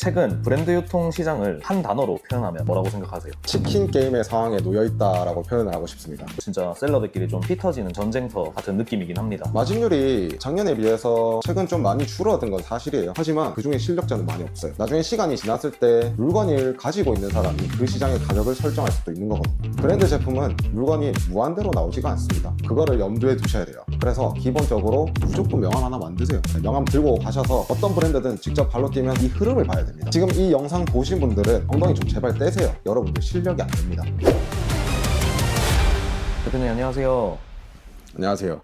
최근 브랜드 유통 시장을 한 단어로 표현하면 뭐라고 생각하세요? 치킨 게임의 상황에 놓여있다라고 표현을 하고 싶습니다. 진짜 셀러들끼리 좀 피 터지는 전쟁터 같은 느낌이긴 합니다. 마진율이 작년에 비해서 최근 좀 많이 줄어든 건 사실이에요. 하지만 그중에 실력자는 많이 없어요. 나중에 시간이 지났을 때 물건을 가지고 있는 사람이 그 시장의 가격을 설정할 수도 있는 거거든요. 브랜드 제품은 물건이 무한대로 나오지가 않습니다. 그거를 염두에 두셔야 돼요. 그래서 기본적으로 무조건 명함 하나 만드세요. 명함 들고 가셔서 어떤 브랜드든 직접 발로 뛰면 이 흐름을 봐야 됩니다. 지금 이 영상 보신 분들은 엉덩이 좀 제발 떼세요. 여러분들 실력이 안 됩니다. 대표님 안녕하세요. 안녕하세요.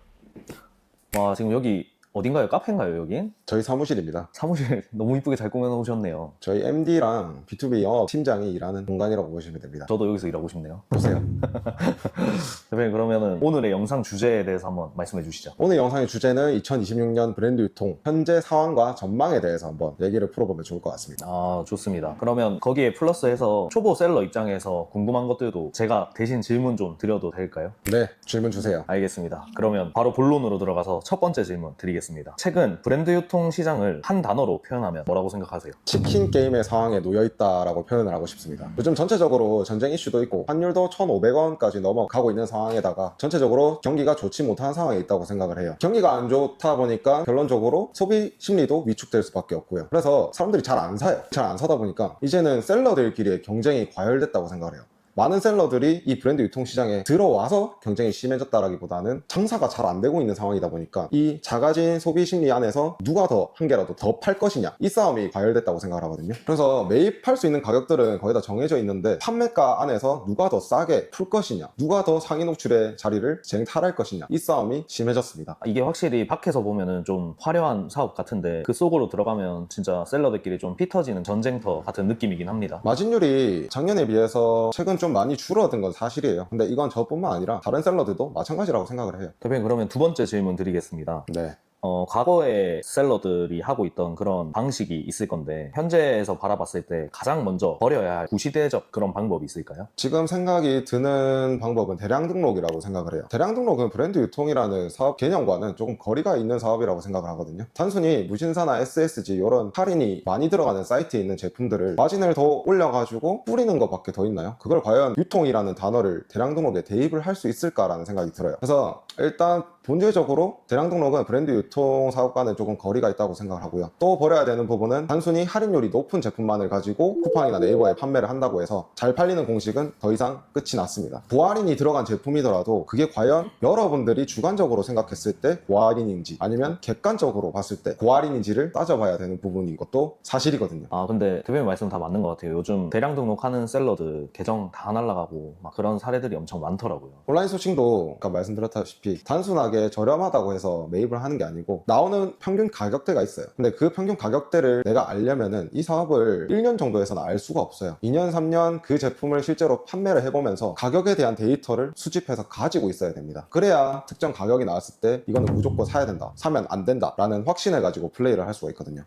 와, 지금 여기 어딘가요? 카페인가요, 여긴? 저희 사무실입니다. 사무실 너무 이쁘게 잘 꾸며놓으셨네요. 저희 MD랑 B2B 영업 팀장이 일하는 공간이라고 보시면 됩니다. 저도 여기서 일하고 싶네요. 보세요. 대표님 그러면은 오늘의 영상 주제에 대해서 한번 말씀해 주시죠. 오늘 영상의 주제는 2026년 브랜드 유통 현재 상황과 전망에 대해서 한번 얘기를 풀어보면 좋을 것 같습니다. 아, 좋습니다. 그러면 거기에 플러스해서 초보 셀러 입장에서 궁금한 것들도 제가 대신 질문 좀 드려도 될까요? 네, 질문 주세요. 알겠습니다. 그러면 바로 본론으로 들어가서 첫 번째 질문 드리겠습니다. 최근 브랜드 유통 시장을 한 단어로 표현하면 뭐라고 생각하세요? 치킨 게임의 상황에 놓여있다라고 표현을 하고 싶습니다. 요즘 전체적으로 전쟁 이슈도 있고 환율도 1,500원까지 넘어가고 있는 상황에다가 전체적으로 경기가 좋지 못한 상황에 있다고 생각을 해요. 경기가 안 좋다 보니까 결론적으로 소비 심리도 위축될 수밖에 없고요. 그래서 사람들이 잘 안 사요. 잘 안 사다 보니까 이제는 셀러들끼리의 경쟁이 과열됐다고 생각을 해요. 많은 셀러들이 이 브랜드 유통 시장에 들어와서 경쟁이 심해졌다라기보다는 장사가 잘 안 되고 있는 상황이다 보니까 이 작아진 소비 심리 안에서 누가 더 한 개라도 더 팔 것이냐 이 싸움이 과열됐다고 생각을 하거든요. 그래서 매입할 수 있는 가격들은 거의 다 정해져 있는데 판매가 안에서 누가 더 싸게 풀 것이냐 누가 더 상위 노출의 자리를 쟁탈할 것이냐 이 싸움이 심해졌습니다. 이게 확실히 밖에서 보면은 좀 화려한 사업 같은데 그 속으로 들어가면 진짜 셀러들끼리 좀 피 터지는 전쟁터 같은 느낌이긴 합니다. 마진율이 작년에 비해서 최근 좀 많이 줄어든 건 사실이에요. 근데 이건 저뿐만 아니라 다른 셀러들도 마찬가지라고 생각을 해요. 대표님 그러면 두 번째 질문 드리겠습니다. 네. 과거에 셀러들이 하고 있던 그런 방식이 있을 건데 현재에서 바라봤을 때 가장 먼저 버려야 할 구시대적 그런 방법이 있을까요? 지금 생각이 드는 방법은 대량 등록이라고 생각을 해요. 대량 등록은 브랜드 유통이라는 사업 개념과는 조금 거리가 있는 사업이라고 생각을 하거든요. 단순히 무신사나 SSG 이런 할인이 많이 들어가는 사이트에 있는 제품들을 마진을 더 올려가지고 뿌리는 것밖에 더 있나요? 그걸 과연 유통이라는 단어를 대량 등록에 대입을 할 수 있을까라는 생각이 들어요. 그래서 일단 본질적으로 대량 등록은 브랜드 유통 사업과는 조금 거리가 있다고 생각을 하고요. 또 버려야 되는 부분은 단순히 할인율이 높은 제품만을 가지고 쿠팡이나 네이버에 판매를 한다고 해서 잘 팔리는 공식은 더 이상 끝이 났습니다. 고할인이 들어간 제품이더라도 그게 과연 여러분들이 주관적으로 생각했을 때 고할인인지 아니면 객관적으로 봤을 때 고할인인지를 따져봐야 되는 부분인 것도 사실이거든요. 아, 근데 대표님 말씀 다 맞는 것 같아요. 요즘 대량 등록하는 셀러들 계정 다 날라가고 막 그런 사례들이 엄청 많더라고요. 온라인 소싱도 아까 말씀드렸다시피 단순하게 저렴하다고 해서 매입을 하는 게 아니고 나오는 평균 가격대가 있어요. 근데 그 평균 가격대를 내가 알려면은 이 사업을 1년 정도에서는 알 수가 없어요. 2년, 3년 그 제품을 실제로 판매를 해보면서 가격에 대한 데이터를 수집해서 가지고 있어야 됩니다. 그래야 특정 가격이 나왔을 때 이거는 무조건 사야 된다, 사면 안 된다 라는 확신을 가지고 플레이를 할 수가 있거든요.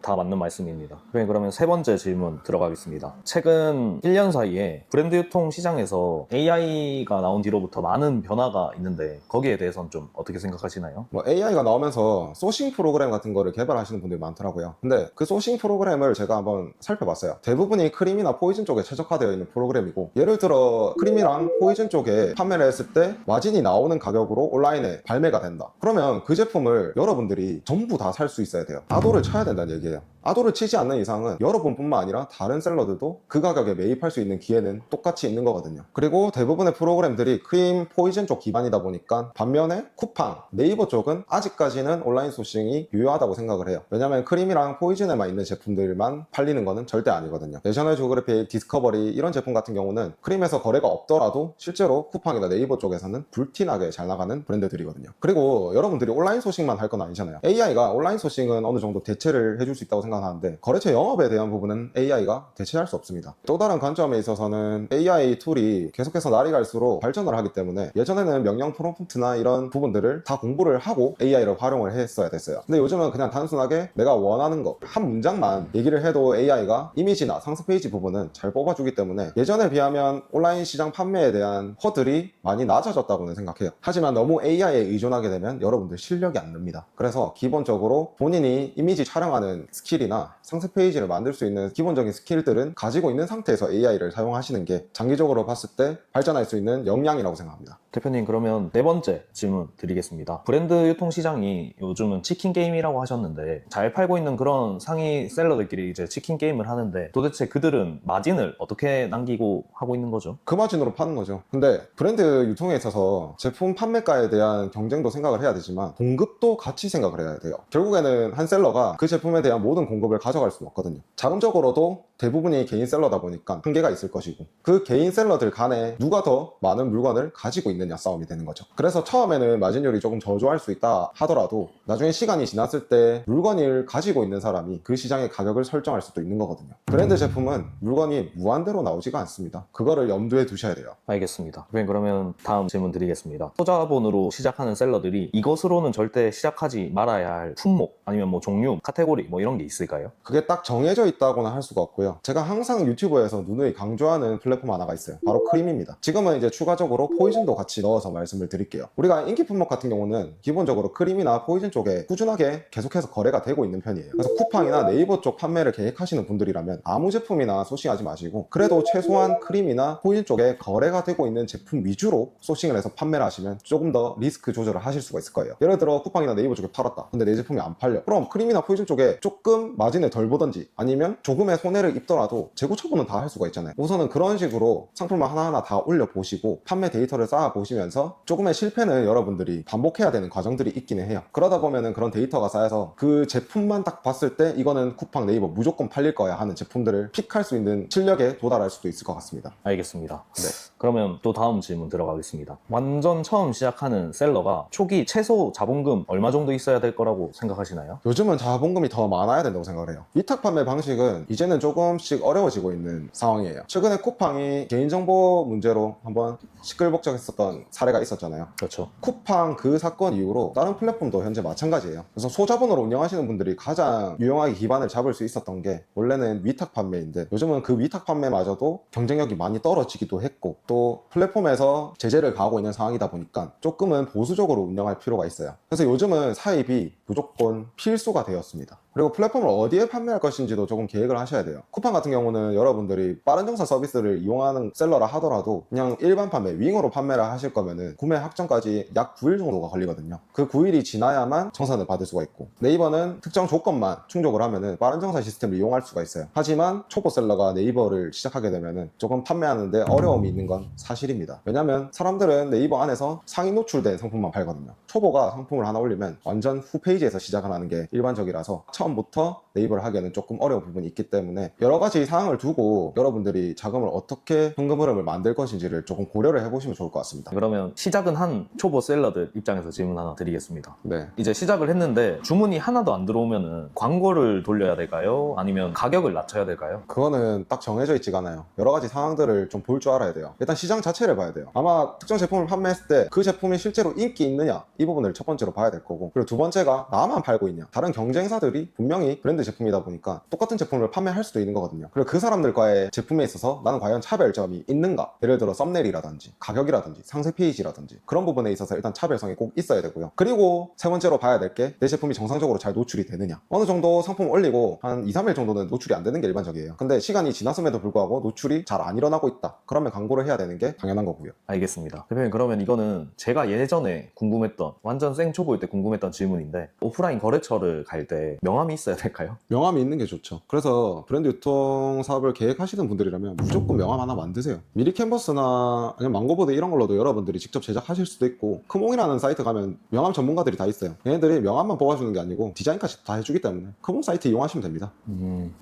다 맞는 말씀입니다. 대표님 그러면 세 번째 질문 들어가겠습니다. 최근 1년 사이에 브랜드 유통 시장에서 AI가 나온 뒤로부터 많은 변화가 있는데 거기에 대해서는 좀 어떻게 생각하시나요? AI가 나오면서 소싱 프로그램 같은 거를 개발하시는 분들이 많더라고요. 근데 그 소싱 프로그램을 제가 한번 살펴봤어요. 대부분이 크림이나 포이즌 쪽에 최적화되어 있는 프로그램이고, 예를 들어 크림이랑 포이즌 쪽에 판매를 했을 때 마진이 나오는 가격으로 온라인에 발매가 된다. 그러면 그 제품을 여러분들이 전부 다 살 수 있어야 돼요. 아도를 쳐야 된다는 얘기예요. 아도를 치지 않는 이상은 여러분뿐만 아니라 다른 셀러들도 그 가격에 매입할 수 있는 기회는 똑같이 있는 거거든요. 그리고 대부분의 프로그램들이 크림, 포이즌 쪽 기반이다 보니까 반면에 쿠팡, 네이버 쪽은 아직까지는 온라인 소싱이 유효하다고 생각을 해요. 왜냐면 크림이랑 포이즌에만 있는 제품들만 팔리는 거는 절대 아니거든요. 내셔널 지오그래픽, 디스커버리 이런 제품 같은 경우는 크림에서 거래가 없더라도 실제로 쿠팡이나 네이버 쪽에서는 불티나게 잘 나가는 브랜드들이거든요. 그리고 여러분들이 온라인 소싱만 할 건 아니잖아요. AI가 온라인 소싱은 어느 정도 대체를 해줄 수 있다고 생각하는데 거래처 영업에 대한 부분은 AI가 대체할 수 없습니다. 또 다른 관점에 있어서는 AI 툴이 계속해서 날이 갈수록 발전을 하기 때문에 예전에는 명령 프롬프트나 이런 부분들을 다 공부를 하고 AI를 활용을 했어야 됐어요. 근데 요즘은 그냥 단순하게 내가 원하는 거 한 문장만 얘기를 해도 AI가 이미지나 상세 페이지 부분은 잘 뽑아주기 때문에 예전에 비하면 온라인 시장 판매에 대한 허들이 많이 낮아졌다고는 생각해요. 하지만 너무 AI에 의존하게 되면 여러분들 실력이 안 늡니다. 그래서 기본적으로 본인이 이미지 촬영하는 스킬이나 상세 페이지를 만들 수 있는 기본적인 스킬들은 가지고 있는 상태에서 AI를 사용하시는 게 장기적으로 봤을 때 발전할 수 있는 역량이라고 생각합니다. 대표님, 그러면 네 번째 질문 드리겠습니다. 브랜드 유통 시장이 요즘은 치킨 게임이라고 하셨는데, 잘 팔고 있는 그런 상위 셀러들끼리 이제 치킨 게임을 하는데, 도대체 그들은 마진을 어떻게 남기고 하고 있는 거죠? 그 마진으로 파는 거죠. 근데 브랜드 유통에 있어서 제품 판매가에 대한 경쟁도 생각을 해야 되지만 공급도 같이 생각을 해야 돼요. 결국에는 한 셀러가 그 제품에 대한 모든 공급을 가져갈 수는 없거든요. 자금적으로도 대부분이 개인 셀러다 보니까 한계가 있을 것이고, 그 개인 셀러들 간에 누가 더 많은 물건을 가지고 있느냐 싸움이 되는 거죠. 그래서 처음에는 마진율이 조금 저조할 수 있다 하더라도 나중에 시간이 지났을 때 물건을 가지고 있는 사람이 그 시장의 가격을 설정할 수도 있는 거거든요. 브랜드 제품은 물건이 무한대로 나오지가 않습니다. 그거를 염두에 두셔야 돼요. 알겠습니다. 대표님, 그러면 다음 질문 드리겠습니다. 소자본으로 시작하는 셀러들이 이것으로는 절대 시작하지 말아야 할 품목, 아니면 뭐 종류, 카테고리 뭐 이런 게 있을까요? 그게 딱 정해져 있다고는 할 수가 없고요. 제가 항상 유튜브에서 누누이 강조하는 플랫폼 하나가 있어요. 바로 크림입니다. 지금은 이제 추가적으로 포이즌도 같이 넣어서 말씀을 드릴게요. 우리가 인기 품목 같은 경우는 기본적으로 크림이나 포이즌 쪽에 꾸준하게 계속해서 거래가 되고 있는 편이에요. 그래서 쿠팡이나 네이버 쪽 판매를 계획하시는 분들이라면 아무 제품이나 소싱하지 마시고 그래도 최소한 크림이나 포이즌 쪽에 거래가 되고 있는 제품 위주로 소싱을 해서 판매를 하시면 조금 더 리스크 조절을 하실 수가 있을 거예요. 예를 들어 쿠팡이나 네이버 쪽에 팔았다. 근데 내 제품이 안 팔려. 그럼 크림이나 포이즌 쪽에 조금 마진을 덜 보던지 아니면 조금의 손해를 입더라도 재고 처분은 다 할 수가 있잖아요. 우선은 그런 식으로 상품을 하나하나 다 올려보시고 판매 데이터를 쌓아보시면서 조금의 실패는 여러분들이 반복해야 되는 과정들이 있기는 해요. 그러다 보면은 그런 데이터가 쌓여서 그 제품만 딱 봤을 때 이거는 쿠팡, 네이버 무조건 팔릴 거야 하는 제품들을 픽할 수 있는 실력에 도달할 수도 있을 것 같습니다. 알겠습니다. 네. 그러면 또 다음 질문 들어가겠습니다. 완전 처음 시작하는 셀러가 초기 최소 자본금 얼마 정도 있어야 될 거라고 생각하시나요? 요즘은 자본금이 더 많아야 된다고 생각을 해요. 위탁 판매 방식은 이제는 조금씩 어려워지고 있는 상황이에요. 최근에 쿠팡이 개인정보 문제로 한번 시끌벅적했었던 사례가 있었잖아요. 그렇죠. 쿠팡 그 사건 이후로 다른 플랫폼도 현재 마찬가지예요. 그래서 소자본으로 운영하시는 분들이 가장 유용하게 기반을 잡을 수 있었던 게 원래는 위탁 판매인데, 요즘은 그 위탁 판매마저도 경쟁력이 많이 떨어지기도 했고 또 플랫폼에서 제재를 가하고 있는 상황이다 보니까 조금은 보수적으로 운영할 필요가 있어요. 그래서 요즘은 사입이 무조건 필수가 되었습니다. 그리고 플랫폼을 어디에 판매할 것인지도 조금 계획을 하셔야 돼요. 쿠팡 같은 경우는 여러분들이 빠른 정사 서비스를 이용하는 셀러라 하더라도 그냥 일반 판매, 윙으로 판매를 하실 거면은 구매 확정까지 약 9일 정도가 걸리거든요. 그 9일이 지나야만 정산을 받을 수가 있고, 네이버는 특정 조건만 충족을 하면은 빠른 정사 시스템을 이용할 수가 있어요. 하지만 초보 셀러가 네이버를 시작하게 되면은 조금 판매하는데 어려움이 있는 건 사실입니다. 왜냐면 사람들은 네이버 안에서 상위 노출된 상품만 팔거든요. 초보가 상품을 하나 올리면 완전 후 페이지에서 시작을 하는 게 일반적이라서 처음부터 네이버를 하기에는 조금 어려운 부분이 있기 때문에 여러 가지 사항을 두고 여러분들이 자금을 어떻게 현금 흐름을 만들 것인지를 조금 고려를 해보시면 좋을 것 같습니다. 그러면 시작은 한 초보 셀러들 입장에서 질문 하나 드리겠습니다. 네. 이제 시작을 했는데 주문이 하나도 안 들어오면은 광고를 돌려야 될까요? 아니면 가격을 낮춰야 될까요? 그거는 딱 정해져 있지가 않아요. 여러 가지 상황들을 좀 볼 줄 알아야 돼요. 일단 시장 자체를 봐야 돼요. 아마 특정 제품을 판매했을 때 그 제품이 실제로 인기 있느냐, 이 부분을 첫 번째로 봐야 될 거고, 그리고 두 번째가 나만 팔고 있냐. 다른 경쟁사들이 분명히 브랜드 제품이다 보니까 똑같은 제품을 판매할 수도 있는 거거든요. 그리고 그 사람들과의 제품에 있어서 나는 과연 차별점이 있는가. 예를 들어 썸네일이라든지 가격이라든지 상세 페이지라든지 그런 부분에 있어서 일단 차별성이 꼭 있어야 되고요. 그리고 세 번째로 봐야 될 게 내 제품이 정상적으로 잘 노출이 되느냐. 어느 정도 상품 올리고 한 2, 3일 정도는 노출이 안 되는 게 일반적이에요. 근데 시간이 지났음에도 불구하고 노출이 잘 안 일어나고 있다. 그러면 광고를 해야 되는 게 당연한 거고요. 알겠습니다. 대표님, 그러면 이거는 제가 예전에 궁금했던, 완전 생초보일 때 궁금했던 질문인데, 오프라인 거래처를 갈 때 명함이 있어야 될까요? 명함이 있는 게 좋죠. 그래서 브랜드 유통 사업을 계획하시는 분들이라면 무조건 명함 하나 만드세요. 미리 캔버스나 아니면 망고보드 이런 걸로도 여러분들이 직접 제작하실 수도 있고, 크몽이라는 사이트 가면 명함 전문가들이 다 있어요. 얘네들이 명함만 뽑아주는 게 아니고 디자인까지 다 해주기 때문에 크몽 사이트 이용하시면 됩니다.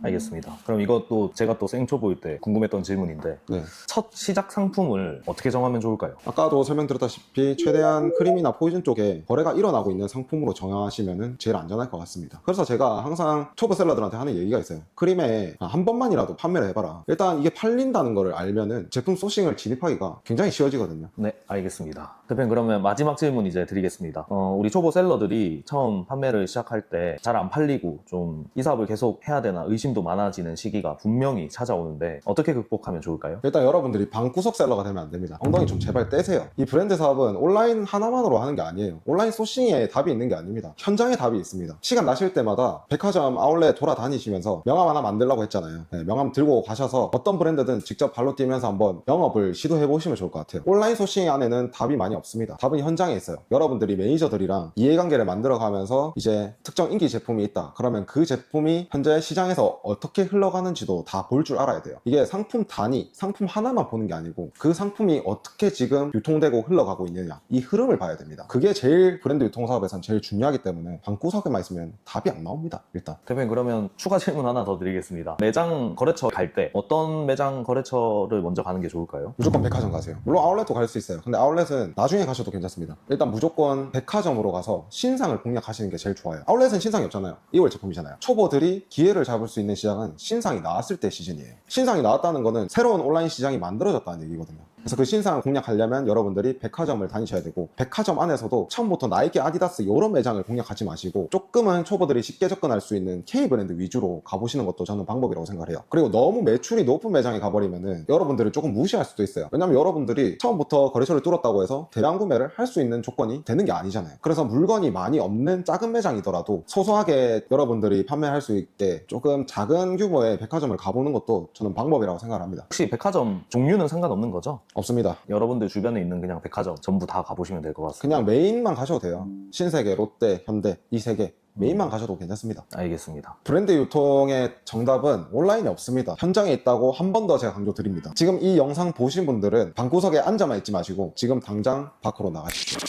알겠습니다. 그럼 이것도 제가 또 생초보일 때 궁금했던 질문인데, 네. 첫 시작 상품을 어떻게 정하면 좋을까요? 아까도 설명드렸다시피 최대한 크림이나 포이즌 쪽에 거래가 일어나고 있는 상품으로 정하시면 제일 안전할 것 같습니다. 그래서 제가 항상 초보 셀러들한테 하는 얘기가 있어요. 크림에 한 번만이라도 판매를 해봐라. 일단 이게 팔린다는 걸 알면은 제품 소싱을 진입하기가 굉장히 쉬워지거든요. 네, 알겠습니다. 대표님, 그러면 마지막 질문 이제 드리겠습니다. 우리 초보 셀러들이 처음 판매를 시작할 때 잘 안 팔리고 좀 이 사업을 계속 해야 되나 의심도 많아지는 시기가 분명히 찾아오는데 어떻게 극복하면 좋을까요? 일단 여러분들이 방구석 셀러가 되면 안 됩니다. 엉덩이 좀 제발 떼세요. 이 브랜드 사업은 온라인 하나만으로 하는 게 아니에요. 온라인 소싱에 답이 있는 게 아닙니다. 현장에 답이 있습니다. 시간 나실 때마다 백화점 아울렛 돌아다니시면서 명함 하나 만들려고 했잖아요. 네, 명함 들고 가셔서 어떤 브랜드든 직접 발로 뛰면서 한번 영업을 시도해 보시면 좋을 것 같아요. 온라인 소싱 안에는 답이 많이 없습니다. 답은 현장에 있어요. 여러분들이 매니저들이랑 이해관계를 만들어 가면서 이제 특정 인기 제품이 있다. 그러면 그 제품이 현재 시장에서 어떻게 흘러가는지도 다 볼 줄 알아야 돼요. 이게 상품 단위, 상품 하나만 보는 게 아니고 그 상품이 어떻게 지금 유통되고 흘러가고 있느냐, 이 흐름을 봐야 됩니다. 그게 제일 브랜드 유통 사업에선 제일 중요하기 때문에 방구석에만 있으면 답이 안 나옵니다. 일단 대표님, 그러면 추가 질문 하나 더 드리겠습니다. 매장 거래처 갈 때 어떤 매장 거래처를 먼저 가는 게 좋을까요? 무조건 백화점 가세요. 물론 아울렛도 갈 수 있어요. 근데 아울렛은 나중에 가셔도 괜찮습니다. 일단 무조건 백화점으로 가서 신상을 공략하시는 게 제일 좋아요. 아울렛은 신상이 없잖아요. 2월 제품이잖아요. 초보들이 기회를 잡을 수 있는 시장은 신상이 나왔을 때 시즌이에요. 신상이 나왔다는 거는 새로운 온라인 시장이 만들어졌다는 얘기거든요. 그래서 그 신상을 공략하려면 여러분들이 백화점을 다니셔야 되고, 백화점 안에서도 처음부터 나이키, 아디다스 이런 매장을 공략하지 마시고 조금은 초보들이 쉽게 접근할 수 있는 K 브랜드 위주로 가보시는 것도 저는 방법이라고 생각해요. 그리고 너무 매출이 높은 매장에 가버리면은 여러분들을 조금 무시할 수도 있어요. 왜냐면 여러분들이 처음부터 거래처를 뚫었다고 해서 대량 구매를 할 수 있는 조건이 되는 게 아니잖아요. 그래서 물건이 많이 없는 작은 매장이더라도 소소하게 여러분들이 판매할 수 있게 조금 작은 규모의 백화점을 가보는 것도 저는 방법이라고 생각합니다. 혹시 백화점 종류는 상관없는 거죠? 없습니다. 여러분들 주변에 있는 그냥 백화점 전부 다 가보시면 될 것 같습니다. 그냥 메인만 가셔도 돼요. 신세계, 롯데, 현대 이 세 개 메인만 가셔도 괜찮습니다. 알겠습니다. 브랜드 유통의 정답은 온라인에 없습니다. 현장에 있다고 한 번 더 제가 강조드립니다. 지금 이 영상 보신 분들은 방구석에 앉아만 있지 마시고 지금 당장 밖으로 나가십시오.